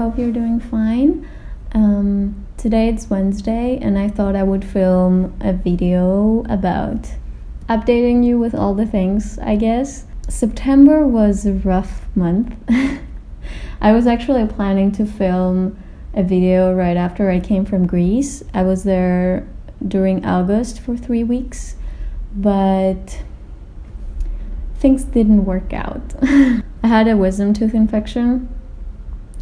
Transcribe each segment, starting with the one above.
hope you're doing fine. Today it's Wednesday, and I thought I would film a video about updating you with all the things, I guess. September was a rough month. I was actually planning to film a video right after I came from Greece. I was there during August for 3 weeks, but things didn't work out. I had a wisdom tooth infection,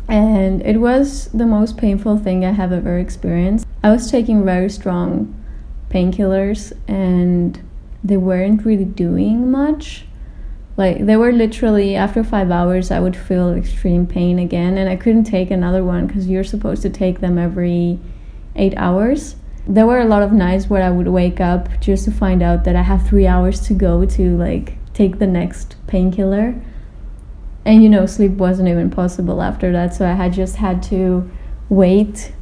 and it was the most painful thing I have ever experienced. I was taking very strong painkillers, and they weren't really doing much. Like, they were literally, after 5 hours, I would feel extreme pain again, and I couldn't take another one because you're supposed to take them every 8 hours. There were a lot of nights where I would wake up just to find out that I have 3 hours to go to, take the next painkiller. And, sleep wasn't even possible after that, so I had to wait.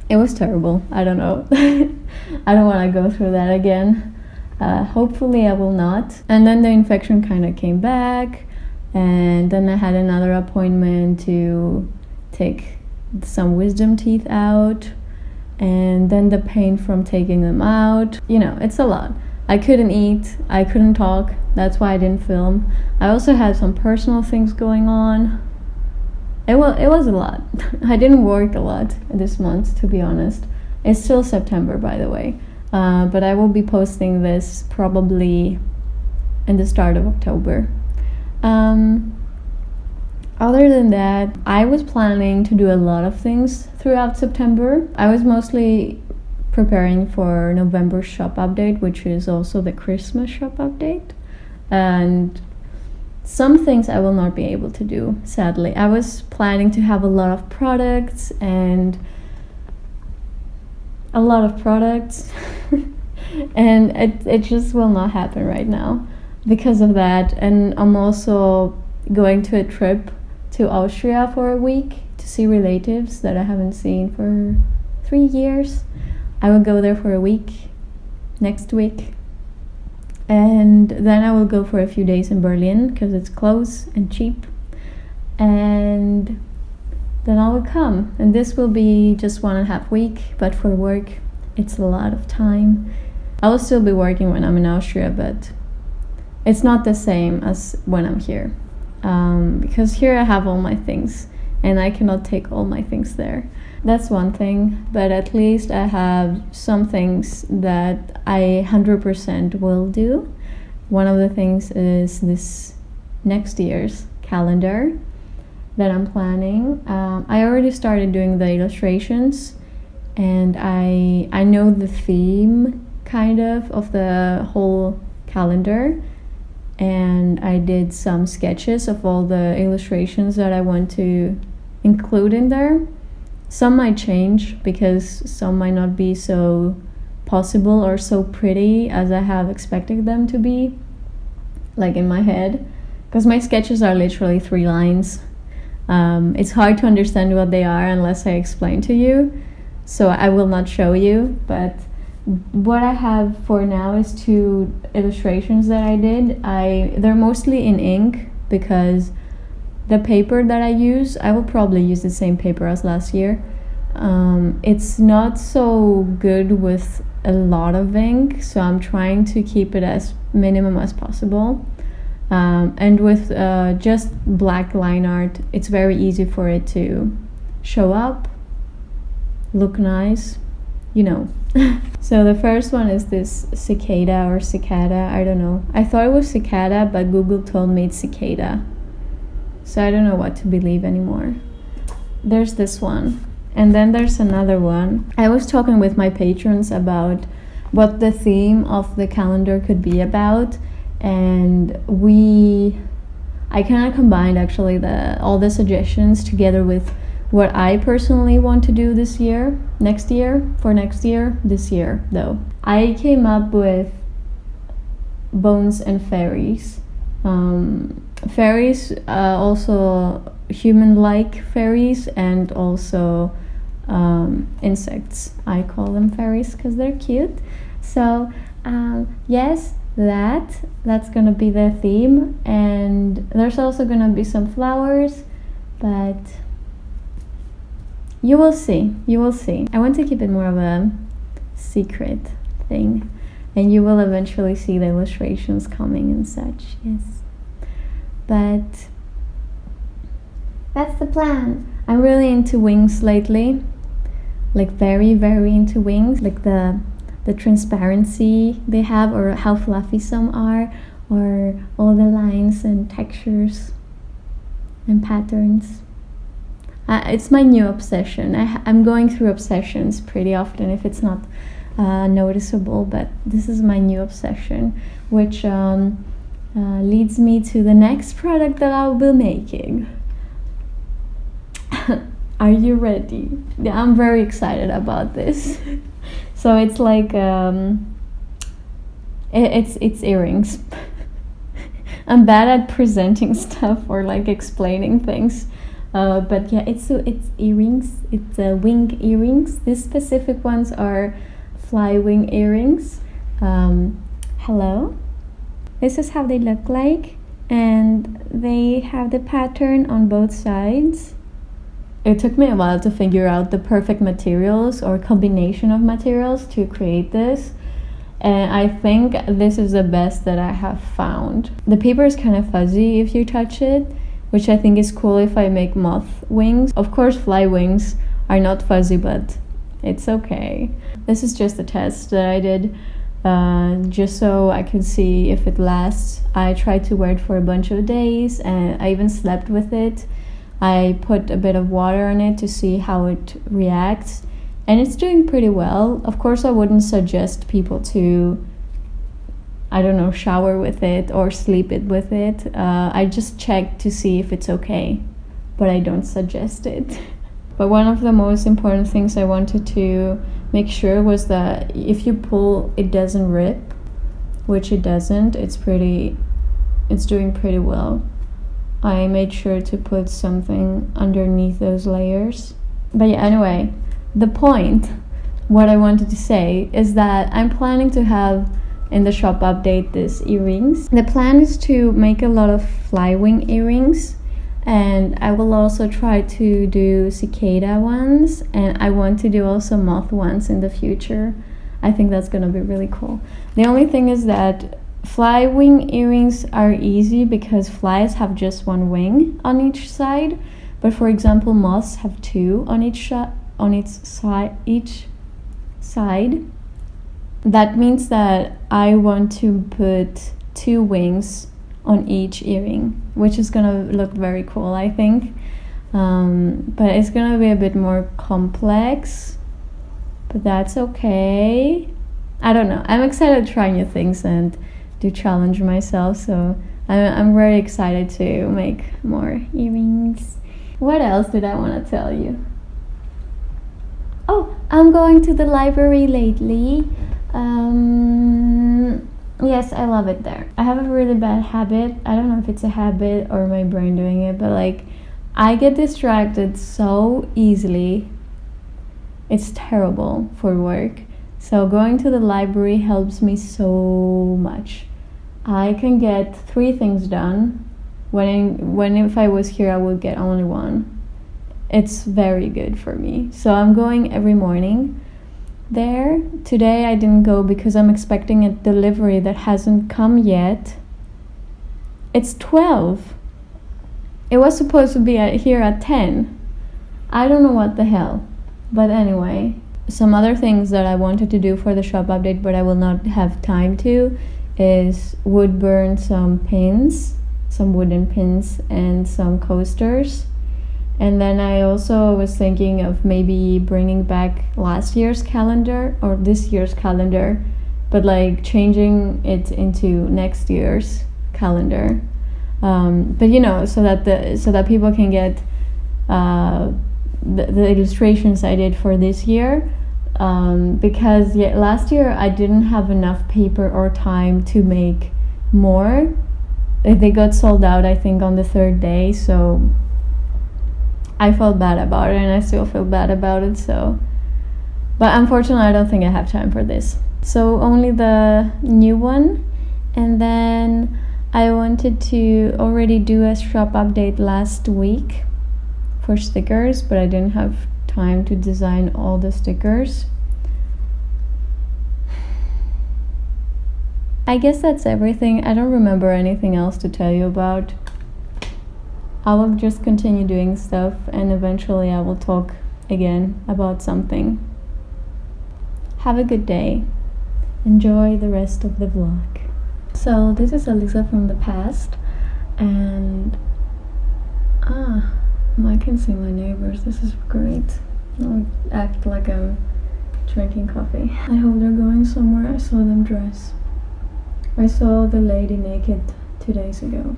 It was terrible. I don't know. I don't want to go through that again. Hopefully I will not. And then the infection kind of came back, and then I had another appointment to take some wisdom teeth out, and then the pain from taking them out. It's a lot. I couldn't eat, I couldn't talk, that's why I didn't film. I also had some personal things going on. It was a lot. I didn't work a lot this month, to be honest. It's still September, by the way. But I will be posting this probably in the start of October. Other than that, I was planning to do a lot of things throughout September. I was mostly preparing for November's shop update, which is also the Christmas shop update. And some things I will not be able to do, sadly. I was planning to have a lot of products and it just will not happen right now because of that. And I'm also going to a trip to Austria for a week to see relatives that I haven't seen for 3 years. I will go there for a week next week, and then I will go for a few days in Berlin because it's close and cheap, and then I will come. And this will be just 1.5 weeks, but for work it's a lot of time. I will still be working when I'm in Austria, but it's not the same as when I'm here, because here I have all my things and I cannot take all my things there. That's one thing, but at least I have some things that I 100% will do. One of the things is this next year's calendar that I'm planning. I already started doing the illustrations, and I know the theme kind of the whole calendar, and I did some sketches of all the illustrations that I want to include in there. Some might change because some might not be so possible or so pretty as I have expected them to be, like in my head, because my sketches are literally 3 lines. It's hard to understand what they are unless I explain to you, so I will not show you. But what I have for now is 2 illustrations that I did. They're mostly in ink because the paper that I use, I will probably use the same paper as last year. It's not so good with a lot of ink, so I'm trying to keep it as minimum as possible. And with just black line art, it's very easy for it to show up, look nice, So the first one is this cicada, I don't know. I thought it was cicada, but Google told me it's cicada. So I don't know what to believe anymore. There's this one. And then there's another one. I was talking with my patrons about what the theme of the calendar could be about. And I kind of combined actually all the suggestions together with what I personally want to do this year, this year though. I came up with bones and fairies. Fairies, also human-like fairies, and also insects. I call them fairies because they're cute. So yes, that's gonna be the theme, and there's also gonna be some flowers, but You will see. You will see. I want to keep it more of a secret thing, and you will eventually see the illustrations coming and such. Yes. But that's the plan. I'm really into wings lately. Like very, very into wings. Like the transparency they have, or how fluffy some are, or all the lines and textures and patterns. It's my new obsession. I'm going through obsessions pretty often if it's not noticeable, but this is my new obsession, which leads me to the next product that I'll be making. Are you ready? Yeah, I'm very excited about this. So it's like it's earrings. I'm bad at presenting stuff or like explaining things. But yeah, it's earrings. It's wing earrings. These specific ones are fly wing earrings. Hello. This is how they look like, and they have the pattern on both sides. It took me a while to figure out the perfect materials or combination of materials to create this. And I think this is the best that I have found. The paper is kind of fuzzy if you touch it, which I think is cool if I make moth wings. Of course, fly wings are not fuzzy, but it's okay. This is just a test that I did, just so I could see if it lasts. I tried to wear it for a bunch of days, and I even slept with it. I put a bit of water on it to see how it reacts, and it's doing pretty well. Of course, I wouldn't suggest people to, I don't know, shower with it or sleep it with it. I just checked to see if it's okay, but I don't suggest it. But one of the most important things I wanted to make sure was that if you pull, it doesn't rip, which it doesn't. It's doing pretty well. I made sure to put something underneath those layers. But yeah, anyway, the point, what I wanted to say is that I'm planning to have in the shop update these earrings. The plan is to make a lot of fly wing earrings, and I will also try to do cicada ones, and I want to do also moth ones in the future. I think that's gonna be really cool. The only thing is that fly wing earrings are easy because flies have just one wing on each side, but for example, moths have two on each side. That means that I want to put two wings on each earring, which is gonna look very cool, I think. But it's gonna be a bit more complex, but that's okay. I don't know. I'm excited to try new things and to challenge myself, so I'm very excited to make more earrings. What else did I want to tell you? Oh, I'm going to the library lately. Yes, I love it there. I have a really bad habit. I don't know if it's a habit or my brain doing it, but like I get distracted so easily. It's terrible for work. So going to the library helps me so much. I can get 3 things done when if I was here I would get only 1. It's very good for me. So I'm going every morning there. Today I didn't go because I'm expecting a delivery that hasn't come yet. It's 12. It was supposed to be here at 10. I don't know what the hell. But anyway, some other things that I wanted to do for the shop update but I will not have time to is wood burn some pins, some wooden pins and some coasters. And then I also was thinking of maybe bringing back last year's calendar or this year's calendar, but like changing it into next year's calendar. But you know, so that people can get the illustrations I did for this year. Because last year I didn't have enough paper or time to make more. They got sold out, I think, on the 3rd day, so I felt bad about it, and I still feel bad about it. So, but unfortunately I don't think I have time for this, so only the new one. And then I wanted to already do a shop update last week for stickers, but I didn't have time to design all the stickers. I guess that's everything. I don't remember anything else to tell you about. I will just continue doing stuff, and eventually I will talk again about something. Have a good day. Enjoy the rest of the vlog. So this is Eliza from the past, and I can see my neighbors. This is great. I'll act like I'm drinking coffee. I hope they're going somewhere. I saw them dress. I saw the lady naked 2 days ago,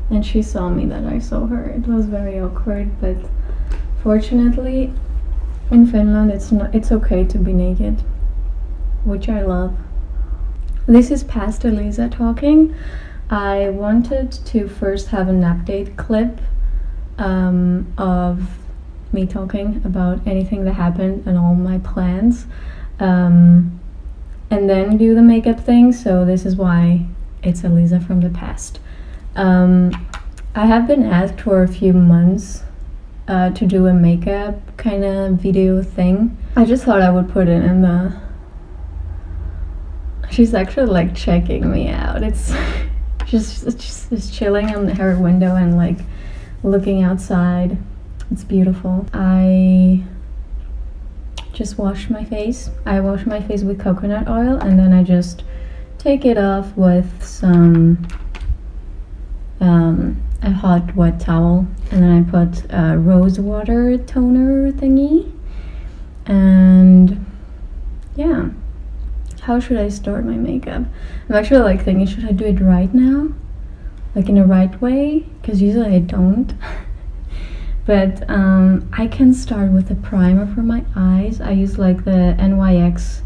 and she saw me that I saw her. It was very awkward, but fortunately in Finland it's okay to be naked, which I love. This is past Eliza talking. I wanted to first have an update clip of me talking about anything that happened and all my plans, and then do the makeup thing. So this is why it's Eliza from the past. I have been asked for a few months to do a makeup kind of video thing. I just thought I would put it in the... She's actually like checking me out. It's just chilling on her window and like looking outside. It's beautiful. I just washed my face. I wash my face with coconut oil, and then I just take it off with some a hot wet towel, and then I put a rose water toner thingy. And yeah, how should I start my makeup? I'm actually like thinking, should I do it right now, like in a right way, because usually I don't. But I can start with a primer for my eyes. I use like the NYX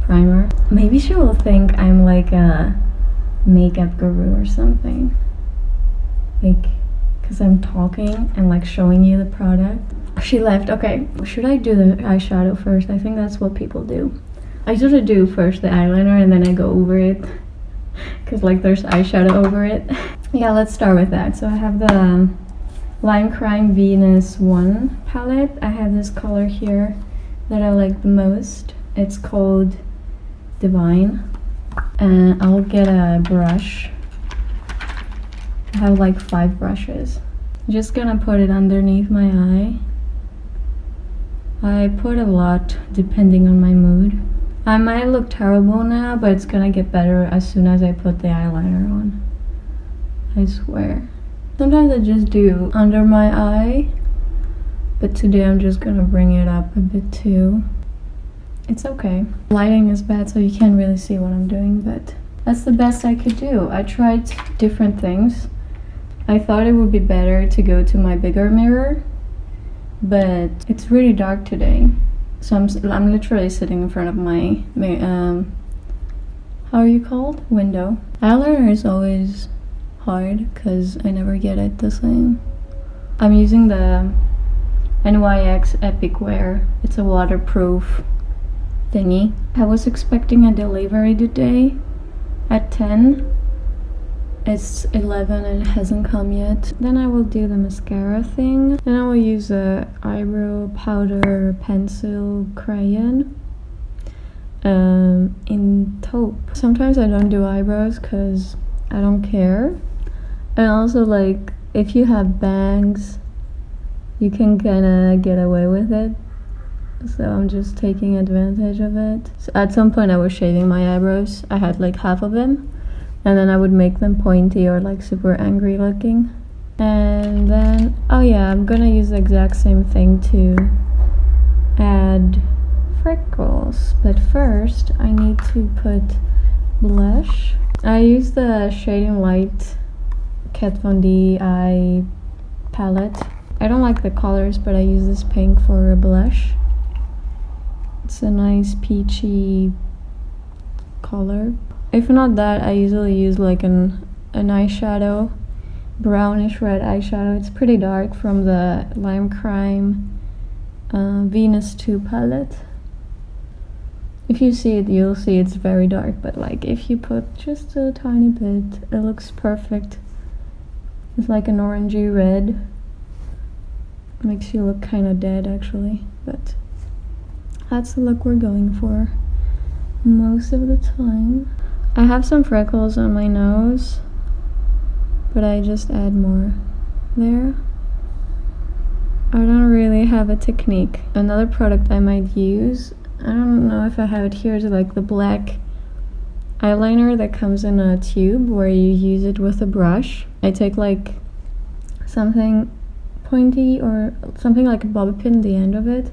primer. Maybe she will think I'm like a makeup guru or something, like because I'm talking and like showing you the product. She left. Okay, should I do the eyeshadow first? I think that's what people do. I usually do first the eyeliner and then I go over it, because like there's eyeshadow over it. Yeah, let's start with that. So I have the Lime Crime Venus 1 palette. I have this color here that I like the most. It's called Divine. And I'll get a brush. I have like 5 brushes. I'm just gonna put it underneath my eye. I put a lot depending on my mood. I might look terrible now, but it's gonna get better as soon as I put the eyeliner on. I swear. Sometimes I just do under my eye, but today I'm just gonna bring it up a bit too. It's okay. Lighting is bad, so you can't really see what I'm doing, but that's the best I could do. I tried different things. I thought it would be better to go to my bigger mirror, but it's really dark today. So I'm literally sitting in front of my how are you called? Window. Eyeliner is always hard because I never get it the same. I'm using the NYX Epic Wear. It's a waterproof thingy. I was expecting a delivery today at 10. It's 11 and it hasn't come yet. Then I will do the mascara thing. Then I will use a eyebrow powder pencil crayon in taupe. Sometimes I don't do eyebrows because I don't care. And also, like, if you have bangs, you can kinda get away with it. So I'm just taking advantage of it. So at some point I was shaving my eyebrows. I had like half of them. And then I would make them pointy or like super angry looking. And then, oh yeah, I'm gonna use the exact same thing to add freckles. But first, I need to put blush. I use the Shading Light Kat Von D eye palette. I don't like the colors, but I use this pink for a blush. It's a nice peachy color. If not that, I usually use like an eyeshadow, brownish red eyeshadow. It's pretty dark, from the Lime Crime Venus 2 palette. If you see it, you'll see it's very dark, but like if you put just a tiny bit, it looks perfect. It's like an orangey red. Makes you look kind of dead actually, but that's the look we're going for most of the time. I have some freckles on my nose, but I just add more there. I don't really have a technique. Another product I might use, I don't know if I have it here, is like the black eyeliner that comes in a tube where you use it with a brush. I take like something pointy or something like a bobby pin, the end of it.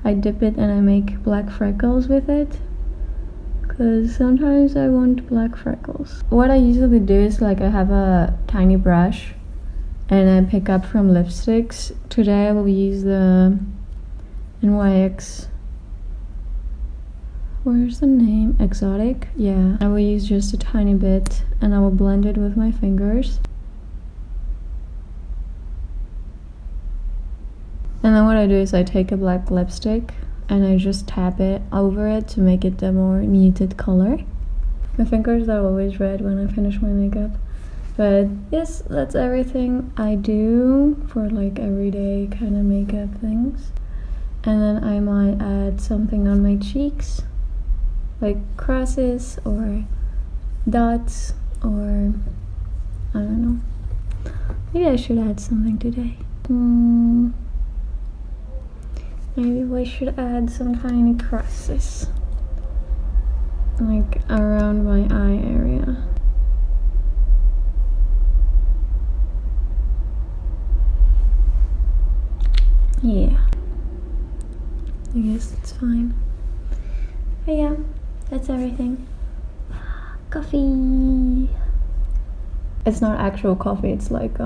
I dip it and I make black freckles with it, because sometimes I want black freckles. What I usually do is like I have a tiny brush and I pick up from lipsticks. Today I will use the NYX, where's the name? Exotic? Yeah, I will use just a tiny bit and I will blend it with my fingers. And then what I do is I take a black lipstick and I just tap it over it to make it a more muted color. My fingers are always red when I finish my makeup. But yes, that's everything I do for like everyday kind of makeup things. And then I might add something on my cheeks, like crosses or dots, or I don't know. Maybe I should add something today. Maybe we should add some tiny crosses, like around my eye area. Yeah, I guess it's fine. But yeah, that's everything. Coffee. It's not actual coffee, it's like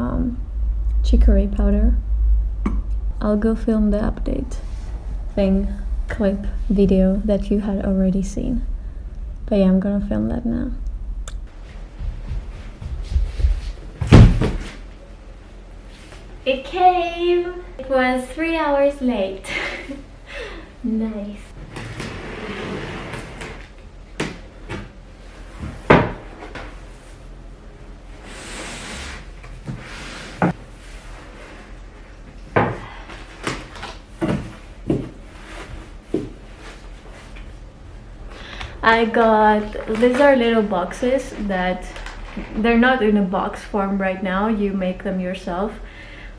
chicory powder. I'll go film the update thing, clip, video that you had already seen. But yeah, I'm gonna film that now. It came! It was 3 hours late. Nice. I got, these are little boxes that they're not in a box form right now, you make them yourself.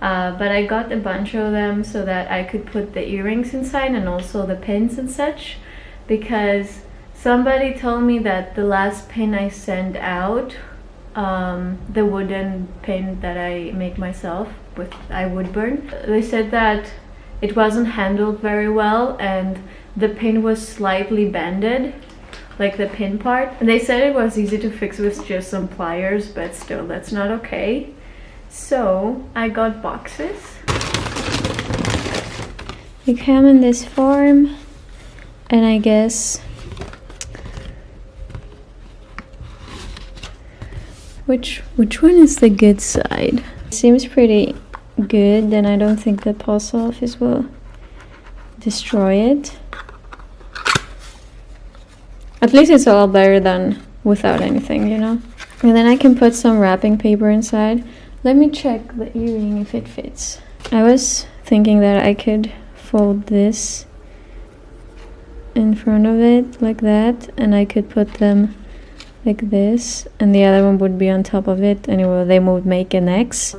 But I got a bunch of them so that I could put the earrings inside and also the pins and such, because somebody told me that the last pin I sent out, the wooden pin that I make myself with wood burn, they said that it wasn't handled very well and the pin was slightly bended, like the pin part. And they said it was easy to fix with just some pliers, but still that's not okay. So I got boxes. They come in this form, and I guess which one is the good side? Seems pretty good, then I don't think the post office will destroy it. At least it's all better than without anything, you know? And then I can put some wrapping paper inside. Let me check the earring if it fits. I was thinking that I could fold this in front of it like that, and I could put them like this, and the other one would be on top of it, and they would make an X.